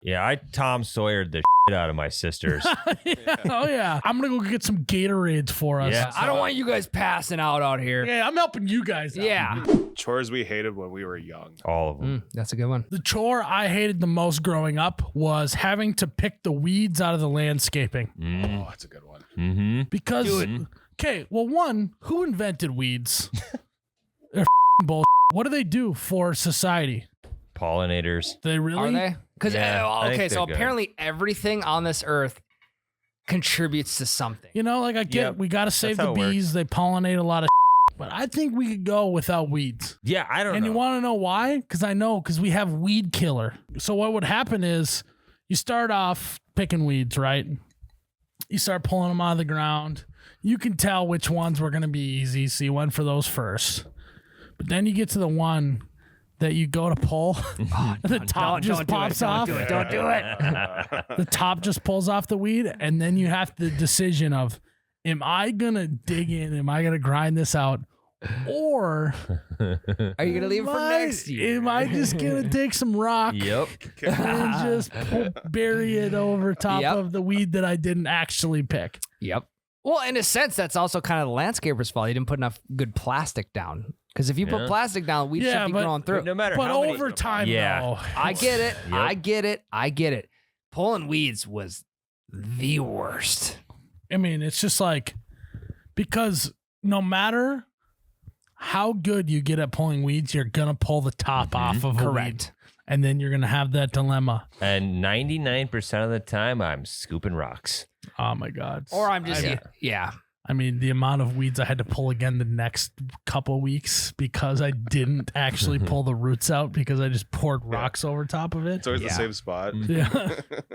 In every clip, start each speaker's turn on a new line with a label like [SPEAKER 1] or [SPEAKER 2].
[SPEAKER 1] Yeah, I Tom Sawyered the shit out of my sisters.
[SPEAKER 2] Oh, yeah. I'm going to go get some Gatorades for us.
[SPEAKER 1] Yeah.
[SPEAKER 3] I don't want you guys passing out here.
[SPEAKER 2] Yeah, I'm helping you guys out.
[SPEAKER 3] Yeah.
[SPEAKER 4] Chores we hated when we were young.
[SPEAKER 1] All of them.
[SPEAKER 3] That's a good one.
[SPEAKER 2] The chore I hated the most growing up was having to pick the weeds out of the landscaping.
[SPEAKER 4] Oh, that's a good one.
[SPEAKER 1] Mm-hmm.
[SPEAKER 2] Because, okay, well, one, who invented weeds? They're bullshit. What do they do for society?
[SPEAKER 1] Pollinators.
[SPEAKER 2] They really?
[SPEAKER 3] Are they? Because
[SPEAKER 1] Yeah, I think
[SPEAKER 3] okay, so
[SPEAKER 1] they're good.
[SPEAKER 3] apparently everything on this earth contributes to something.
[SPEAKER 2] You know, like I get,
[SPEAKER 1] Yep.
[SPEAKER 2] we got to save
[SPEAKER 1] That's
[SPEAKER 2] the
[SPEAKER 1] how it
[SPEAKER 2] bees. They pollinate a lot of but I think we could go without weeds.
[SPEAKER 1] Yeah, I don't
[SPEAKER 2] And
[SPEAKER 1] know.
[SPEAKER 2] you want to know why? Because I know, because we have weed killer. So what would happen is you start off picking weeds, right? You start pulling them out of the ground. You can tell which ones were going to be easy, so you went for those first. But then you get to the one that you go to pull, and the top just pops off.
[SPEAKER 3] Don't do it.
[SPEAKER 2] The top just pulls off the weed, and then you have the decision of, am I going to dig in? Am I going to grind this out? Or
[SPEAKER 3] Are you gonna leave it for next year?
[SPEAKER 2] am I just going to take some rock
[SPEAKER 1] Yep.
[SPEAKER 2] and just bury it over top
[SPEAKER 3] Yep.
[SPEAKER 2] of the weed that I didn't actually pick?
[SPEAKER 3] Yep. Well, in a sense, that's also kind of the landscaper's fault. You didn't put enough good plastic down. Because if you put
[SPEAKER 1] Yeah.
[SPEAKER 3] plastic down, weeds
[SPEAKER 2] Yeah,
[SPEAKER 3] should be
[SPEAKER 2] but-
[SPEAKER 3] growing through.
[SPEAKER 1] No matter
[SPEAKER 2] But
[SPEAKER 1] how many.
[SPEAKER 2] over time,
[SPEAKER 1] Yeah.
[SPEAKER 2] though,
[SPEAKER 3] I get it.
[SPEAKER 1] Yep.
[SPEAKER 3] I get it. Pulling weeds was the worst.
[SPEAKER 2] I mean, it's just like, because no matter how good you get at pulling weeds, you're going to pull the top off of a weed.
[SPEAKER 3] Correct.
[SPEAKER 2] And then you're going to have that dilemma.
[SPEAKER 1] And 99% of the time, I'm scooping rocks.
[SPEAKER 2] Oh, my God.
[SPEAKER 3] Or I'm just yeah.
[SPEAKER 2] I mean, the amount of weeds I had to pull again the next couple weeks because I didn't actually pull the roots out because I just poured rocks over top of it.
[SPEAKER 4] It's always the
[SPEAKER 3] Yeah.
[SPEAKER 4] same spot.
[SPEAKER 2] Yeah.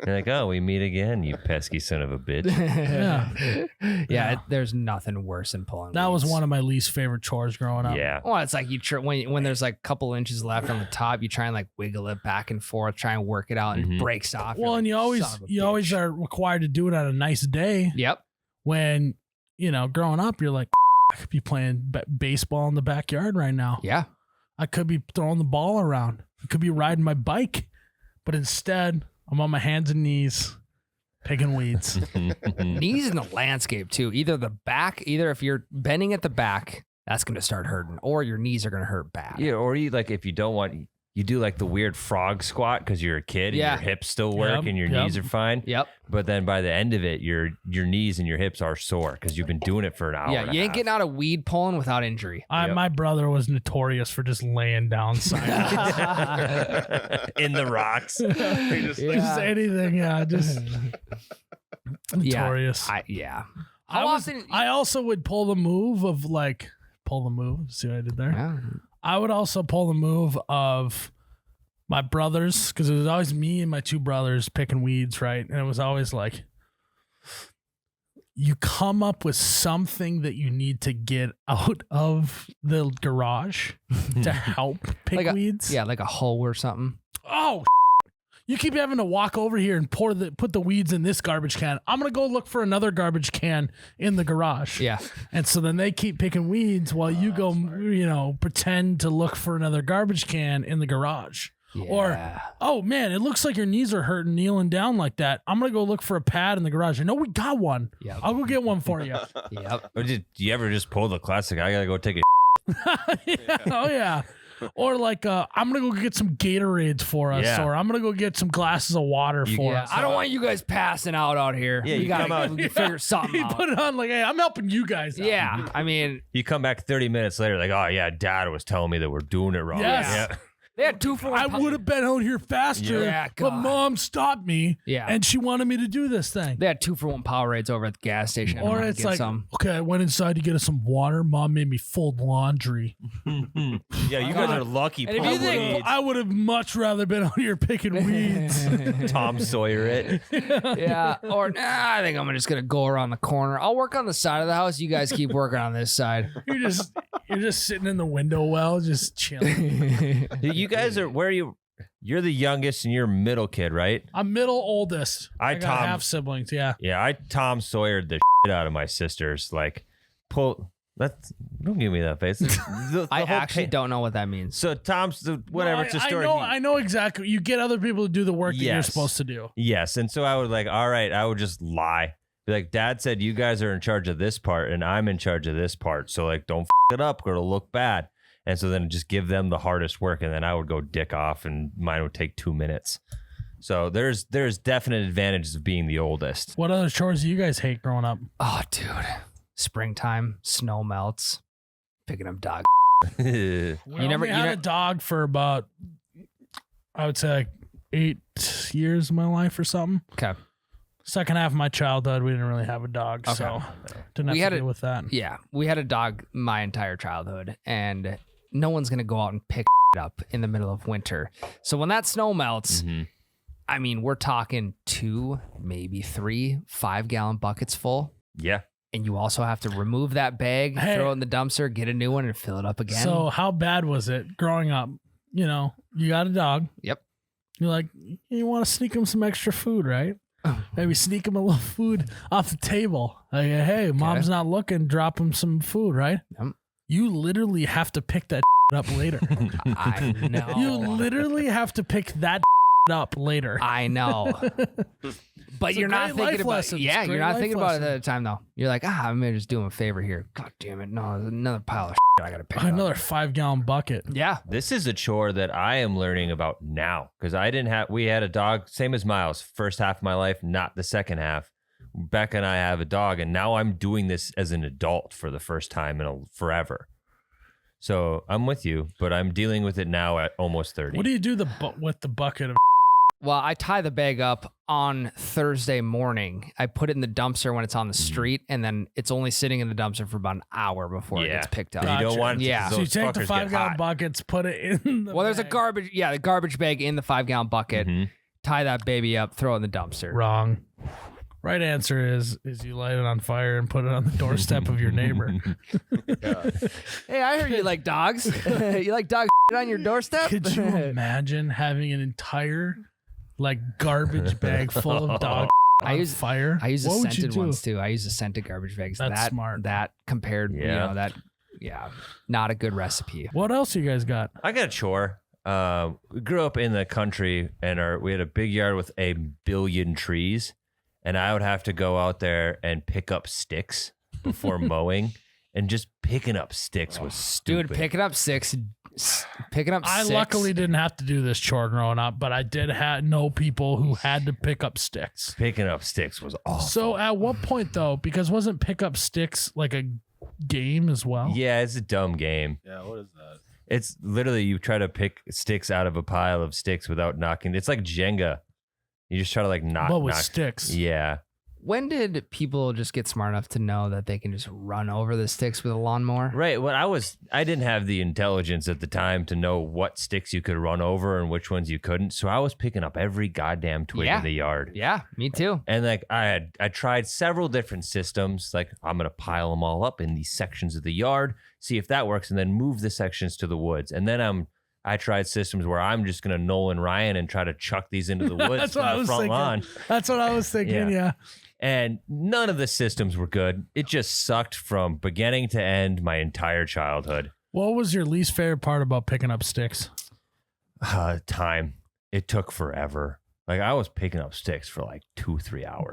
[SPEAKER 1] You're like, oh, we meet again, you pesky son of a bitch.
[SPEAKER 3] yeah. There's nothing worse than pulling.
[SPEAKER 2] That was
[SPEAKER 3] weeds.
[SPEAKER 2] one of my least favorite chores growing up.
[SPEAKER 1] Yeah.
[SPEAKER 3] Well, it's like you when there's like a couple inches left on the top, you try and like wiggle it back and forth, try and work it out, and it breaks off.
[SPEAKER 2] Well, and you always are required to do it on a nice day.
[SPEAKER 3] Yep.
[SPEAKER 2] When, you know, growing up, you're like, I could be playing baseball in the backyard right now.
[SPEAKER 3] Yeah.
[SPEAKER 2] I could be throwing the ball around. I could be riding my bike. But instead, I'm on my hands and knees picking weeds.
[SPEAKER 3] Knees in the landscape too. Either if you're bending at the back, that's going to start hurting, or your knees are going to hurt bad.
[SPEAKER 1] Yeah, or you like if you don't want, you do like the weird frog squat because you're a kid and
[SPEAKER 3] Yeah.
[SPEAKER 1] your hips still work
[SPEAKER 2] Yep,
[SPEAKER 1] and your
[SPEAKER 2] yep.
[SPEAKER 1] knees are fine.
[SPEAKER 3] Yep.
[SPEAKER 1] But then by the end of it, your knees and your hips are sore because you've been doing it for an hour.
[SPEAKER 3] Yeah.
[SPEAKER 1] and a
[SPEAKER 3] You ain't
[SPEAKER 1] half.
[SPEAKER 3] getting out of weed pulling without injury.
[SPEAKER 1] Yep.
[SPEAKER 2] My brother was notorious for just laying down silent.
[SPEAKER 1] in the rocks.
[SPEAKER 2] Just anything, yeah. Just notorious.
[SPEAKER 3] How often?
[SPEAKER 2] I also would pull the move of like, see what I did there?
[SPEAKER 3] Yeah.
[SPEAKER 2] I would also pull the move of my brothers, because it was always me and my two brothers picking weeds, right? And it was always like, you come up with something that you need to get out of the garage to help pick weeds.
[SPEAKER 3] Yeah, like a hoe or something.
[SPEAKER 2] Oh, you keep having to walk over here and put the weeds in this garbage can. I'm going to go look for another garbage can in the garage.
[SPEAKER 3] Yeah.
[SPEAKER 2] And so then they keep picking weeds while you go, pretend to look for another garbage can in the garage.
[SPEAKER 3] Yeah.
[SPEAKER 2] Or, oh man, it looks like your knees are hurting kneeling down like that. I'm going to go look for a pad in the garage. I know we got one.
[SPEAKER 3] Yep.
[SPEAKER 2] I'll go get one for you.
[SPEAKER 3] Yep.
[SPEAKER 1] Or did you ever just pull the classic? I gotta go take a.
[SPEAKER 2] Yeah, oh yeah. Or like, I'm going to go get some Gatorades for us.
[SPEAKER 1] Yeah.
[SPEAKER 2] Or I'm going to go get some glasses of water for us.
[SPEAKER 3] I don't want you guys passing out here.
[SPEAKER 1] Yeah,
[SPEAKER 3] we
[SPEAKER 1] you
[SPEAKER 3] gotta
[SPEAKER 1] come out-
[SPEAKER 3] figure something
[SPEAKER 2] He
[SPEAKER 3] out.
[SPEAKER 2] put it on like, hey, I'm helping you guys out.
[SPEAKER 3] Yeah, I mean,
[SPEAKER 1] You come back 30 minutes later, like, oh yeah, Dad was telling me that we're doing it wrong.
[SPEAKER 2] Yes.
[SPEAKER 1] Yeah.
[SPEAKER 3] they had 2 for 1.
[SPEAKER 2] I would have been out here faster,
[SPEAKER 3] Yeah,
[SPEAKER 2] but
[SPEAKER 3] God.
[SPEAKER 2] Mom stopped me,
[SPEAKER 3] Yeah.
[SPEAKER 2] and she wanted me to do this thing.
[SPEAKER 3] They had 2 for 1 Powerades over at the gas station.
[SPEAKER 2] Or it's like, okay, I went inside to get us some water. Mom made me fold laundry.
[SPEAKER 1] Yeah, you guys are lucky.
[SPEAKER 3] And if you
[SPEAKER 1] pulling
[SPEAKER 3] think-
[SPEAKER 1] weeds.
[SPEAKER 2] I would have much rather been out here picking weeds.
[SPEAKER 1] Tom Sawyer it.
[SPEAKER 3] yeah. Or I think I'm just gonna go around the corner. I'll work on the side of the house. You guys keep working on this side.
[SPEAKER 2] You're just sitting in the window well, just chilling.
[SPEAKER 1] You guys are where are you? You're the youngest and you're middle kid, right?
[SPEAKER 2] I'm middle oldest.
[SPEAKER 1] I
[SPEAKER 2] got
[SPEAKER 1] Tom-
[SPEAKER 2] half siblings. Yeah.
[SPEAKER 1] Yeah, I Tom Sawyered the shit out of my sisters. Like, pull Don't give me that face.
[SPEAKER 3] I actually don't know what that means.
[SPEAKER 1] So Tom's whatever.
[SPEAKER 2] No,
[SPEAKER 1] it's a story.
[SPEAKER 2] I know exactly. You get other people to do the work that you're
[SPEAKER 1] Yes.
[SPEAKER 2] supposed to do.
[SPEAKER 1] Yes, and so I would all right, I would just lie. Be like, Dad said you guys are in charge of this part, and I'm in charge of this part. So don't it up, or it'll look bad. And so then just give them the hardest work, and then I would go dick off, and mine would take 2 minutes. So there's definite advantages of being the oldest.
[SPEAKER 2] What other chores do you guys hate growing up?
[SPEAKER 3] Oh, dude. Springtime, snow melts, picking up dog.
[SPEAKER 2] We only had a dog for about, I would say, like 8 years of my life or something.
[SPEAKER 3] Okay.
[SPEAKER 2] Second half of my childhood, we didn't really have a dog, so didn't have to deal with that.
[SPEAKER 3] Yeah, we had a dog my entire childhood, and no one's going to go out and pick it up in the middle of winter. So when that snow melts, I mean, we're talking 2, maybe 3 5-gallon buckets full.
[SPEAKER 1] Yeah.
[SPEAKER 3] And you also have to remove that bag, throw it in the dumpster, get a new one, and fill it up again.
[SPEAKER 2] So how bad was it growing up? You know, you got a dog.
[SPEAKER 3] Yep.
[SPEAKER 2] You're like, you want to sneak him some extra food, right? Maybe sneak him a little food off the table. Like, hey, mom's not looking, drop him some food, right?
[SPEAKER 3] Yep.
[SPEAKER 2] You literally have to pick that up later.
[SPEAKER 3] I know.
[SPEAKER 2] You literally have to pick that up later.
[SPEAKER 3] I know. But
[SPEAKER 2] It's
[SPEAKER 3] you're
[SPEAKER 2] a
[SPEAKER 3] not
[SPEAKER 2] great
[SPEAKER 3] thinking
[SPEAKER 2] life
[SPEAKER 3] about
[SPEAKER 2] lesson.
[SPEAKER 3] it. Yeah,
[SPEAKER 2] It's a
[SPEAKER 3] you're
[SPEAKER 2] great
[SPEAKER 3] not
[SPEAKER 2] life
[SPEAKER 3] thinking about it
[SPEAKER 2] lesson.
[SPEAKER 3] at the time, though. You're like, I'm going to just do him a favor here. God damn it. No, there's another pile of I got to pick
[SPEAKER 2] Another
[SPEAKER 3] up.
[SPEAKER 2] 5-gallon bucket.
[SPEAKER 3] Yeah.
[SPEAKER 1] This is a chore that I am learning about now because we had a dog, same as Miles, first half of my life, not the second half. Becca and I have a dog, and now I'm doing this as an adult for the first time in forever. So I'm with you, but I'm dealing with it now at almost 30.
[SPEAKER 2] What do you do with the bucket of?
[SPEAKER 3] Well, I tie the bag up on Thursday morning. I put it in the dumpster when it's on the street, and then it's only sitting in the dumpster for about an hour before it gets picked up.
[SPEAKER 1] You don't want it to,
[SPEAKER 3] Yeah.
[SPEAKER 2] So you
[SPEAKER 1] those
[SPEAKER 2] take the
[SPEAKER 1] fuckers get
[SPEAKER 2] 5-gallon
[SPEAKER 1] hot.
[SPEAKER 2] buckets, put it in the
[SPEAKER 3] Well, there's a
[SPEAKER 2] bag.
[SPEAKER 3] the garbage bag in the 5-gallon bucket. Tie that baby up, throw it in the dumpster.
[SPEAKER 2] Wrong. Right answer is you light it on fire and put it on the doorstep of your neighbor.
[SPEAKER 3] Hey, I heard you like dogs. You like dog on your doorstep?
[SPEAKER 2] Could you imagine having an entire garbage bag full of dog on fire?
[SPEAKER 3] I use the
[SPEAKER 2] What would you
[SPEAKER 3] scented
[SPEAKER 2] do?
[SPEAKER 3] ones too. I use the scented garbage bags.
[SPEAKER 2] That's smart.
[SPEAKER 3] That compared, not a good recipe.
[SPEAKER 2] What else you guys got?
[SPEAKER 1] I got a chore. We grew up in the country, and we had a big yard with a billion trees, and I would have to go out there and pick up sticks before mowing, and just picking up sticks was stupid.
[SPEAKER 3] Dude, picking up six.
[SPEAKER 2] I luckily didn't have to do this chore growing up, but I did know people who had to pick up sticks.
[SPEAKER 1] Picking up sticks was awful.
[SPEAKER 2] So at what point though? Because wasn't pick up sticks like a game as well?
[SPEAKER 1] Yeah, it's a dumb game.
[SPEAKER 4] Yeah, what is that?
[SPEAKER 1] It's literally you try to pick sticks out of a pile of sticks without knocking. It's like Jenga. You just try to knock.
[SPEAKER 2] But with sticks.
[SPEAKER 1] Yeah.
[SPEAKER 3] When did people just get smart enough to know that they can just run over the sticks with a lawnmower?
[SPEAKER 1] Right. Well, I didn't have the intelligence at the time to know what sticks you could run over and which ones you couldn't. So I was picking up every goddamn twig in the yard.
[SPEAKER 3] Yeah, me too.
[SPEAKER 1] And I tried several different systems. I'm gonna pile them all up in these sections of the yard, see if that works, and then move the sections to the woods. And then I tried systems where I'm just gonna Nolan Ryan and try to chuck these into the woods from the front lawn.
[SPEAKER 2] That's what I was thinking. Yeah.
[SPEAKER 1] And none of the systems were good. It just sucked from beginning to end my entire childhood.
[SPEAKER 2] What was your least favorite part about picking up sticks?
[SPEAKER 1] Time. It took forever. I was picking up sticks for 2-3 hours.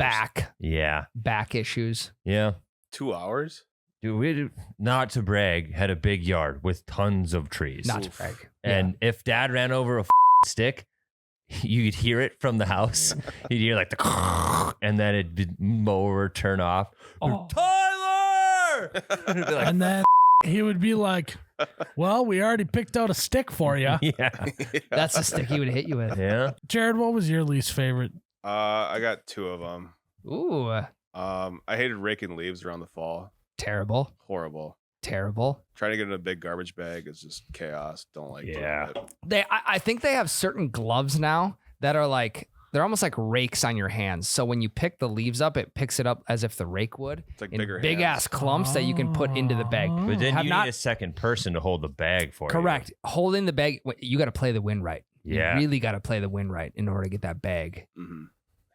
[SPEAKER 3] Back issues.
[SPEAKER 1] Yeah.
[SPEAKER 4] 2 hours?
[SPEAKER 1] Dude, we, not to brag, had a big yard with tons of trees.
[SPEAKER 3] Not to brag.
[SPEAKER 1] And if Dad ran over a stick, you'd hear it from the house. You'd hear the and then it'd mower turn off.
[SPEAKER 3] Oh.
[SPEAKER 1] Tyler!
[SPEAKER 2] And then he would be like, well, we already picked out a stick for you.
[SPEAKER 1] Yeah.
[SPEAKER 3] That's the stick he would hit you with.
[SPEAKER 1] Yeah.
[SPEAKER 2] Jared, what was your least favorite?
[SPEAKER 4] I got 2 of them.
[SPEAKER 3] Ooh,
[SPEAKER 4] I hated raking leaves around the fall.
[SPEAKER 3] terrible.
[SPEAKER 4] Horrible.
[SPEAKER 3] Terrible.
[SPEAKER 4] Trying to get in a big garbage bag is just chaos. Don't like doing
[SPEAKER 1] Yeah.
[SPEAKER 4] it.
[SPEAKER 3] I think they have certain gloves now that are they're almost like rakes on your hands. So when you pick the leaves up, it picks it up as if the rake would.
[SPEAKER 4] It's like
[SPEAKER 3] In
[SPEAKER 4] bigger
[SPEAKER 3] big
[SPEAKER 4] hands.
[SPEAKER 3] ass clumps that you can put into the bag.
[SPEAKER 1] But then
[SPEAKER 3] Have
[SPEAKER 1] you
[SPEAKER 3] not-
[SPEAKER 1] need a second person to hold the bag for you.
[SPEAKER 3] Correct. Holding the bag, you got to play the wind right.
[SPEAKER 1] Yeah.
[SPEAKER 3] You really got to play the wind right in order to get that bag.
[SPEAKER 4] Mhm.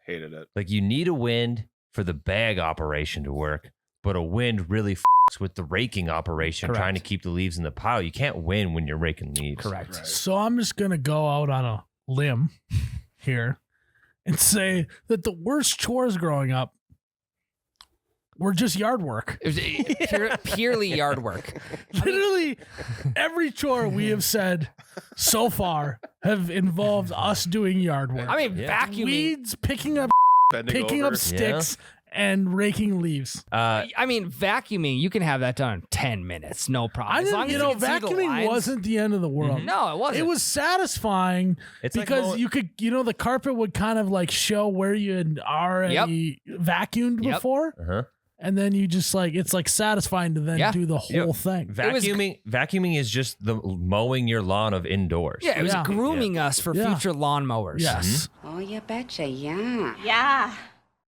[SPEAKER 4] Hated it.
[SPEAKER 1] You need a wind for the bag operation to work, but a wind really with the raking operation,
[SPEAKER 3] Correct.
[SPEAKER 1] trying to keep the leaves in the pile. You can't win when you're raking leaves.
[SPEAKER 3] Correct.
[SPEAKER 4] Right.
[SPEAKER 2] So I'm just going to go out on a limb here and say that the worst chores growing up were just yard work.
[SPEAKER 3] It was purely yard work.
[SPEAKER 2] Literally every chore we have said so far have involved us doing yard work.
[SPEAKER 3] I mean,
[SPEAKER 1] Yeah.
[SPEAKER 3] vacuuming.
[SPEAKER 2] Weeds, picking up
[SPEAKER 4] Bending over.
[SPEAKER 2] sticks and raking leaves.
[SPEAKER 3] I mean, vacuuming, you can have that done in 10 minutes, no problem. As long as you can see the
[SPEAKER 2] vacuuming
[SPEAKER 3] lines.
[SPEAKER 2] wasn't the end of the world.
[SPEAKER 3] No, it wasn't.
[SPEAKER 2] It was satisfying
[SPEAKER 1] It's like
[SPEAKER 2] because
[SPEAKER 1] mowing-
[SPEAKER 2] you could, the carpet would kind of like show where you had already vacuumed
[SPEAKER 3] Yep.
[SPEAKER 2] before.
[SPEAKER 1] Uh-huh.
[SPEAKER 2] And then you just like, it's like satisfying to then
[SPEAKER 3] Yeah.
[SPEAKER 2] do the whole
[SPEAKER 1] Yep.
[SPEAKER 2] thing.
[SPEAKER 1] Vacuuming is just the mowing your lawn of indoors.
[SPEAKER 3] Yeah, it was
[SPEAKER 2] Yeah.
[SPEAKER 3] grooming us for
[SPEAKER 2] Yeah.
[SPEAKER 3] future lawnmowers.
[SPEAKER 2] Yes.
[SPEAKER 5] Oh, you betcha, yeah.
[SPEAKER 6] Yeah.